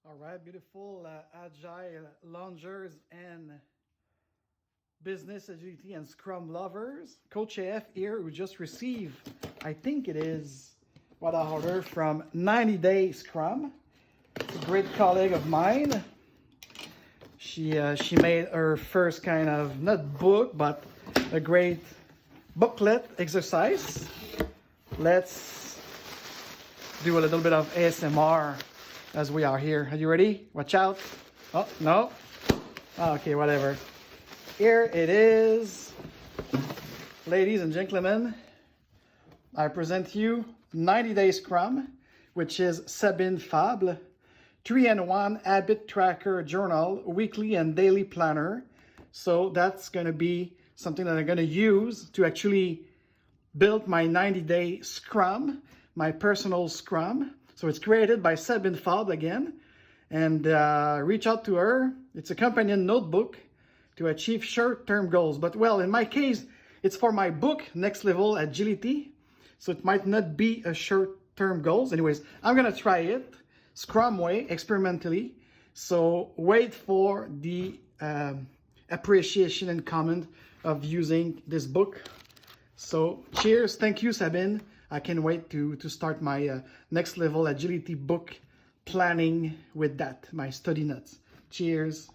All right, beautiful agile loungers and business agility and Scrum lovers. Coach AF here, who just received, I think it is, what I ordered from 90 Day Scrum. It's a great colleague of mine. She made her first kind of, not book, but a great booklet exercise. Let's do a little bit of ASMR as we are here. Are you ready? Watch out. Oh, no. Okay, whatever. Here it is. Ladies and gentlemen, I present you 90 Day Scrum, which is Sabine Fable, 3-in-1 habit tracker journal, weekly and daily planner. So that's going to be something that I'm going to use to actually build my 90-day Scrum, my personal Scrum. So it's created by Sabine Fable again. And reach out to her. It's a companion notebook to achieve short-term goals. But well, in my case, it's for my book, Next Level Agility. So it might not be a short-term goals. Anyways, I'm going to try it Scrum way, experimentally. So wait for the appreciation and comment of using this book. So cheers. Thank you, Sabine. I can't wait to start my Next Level Agility book planning with that, my study notes. Cheers.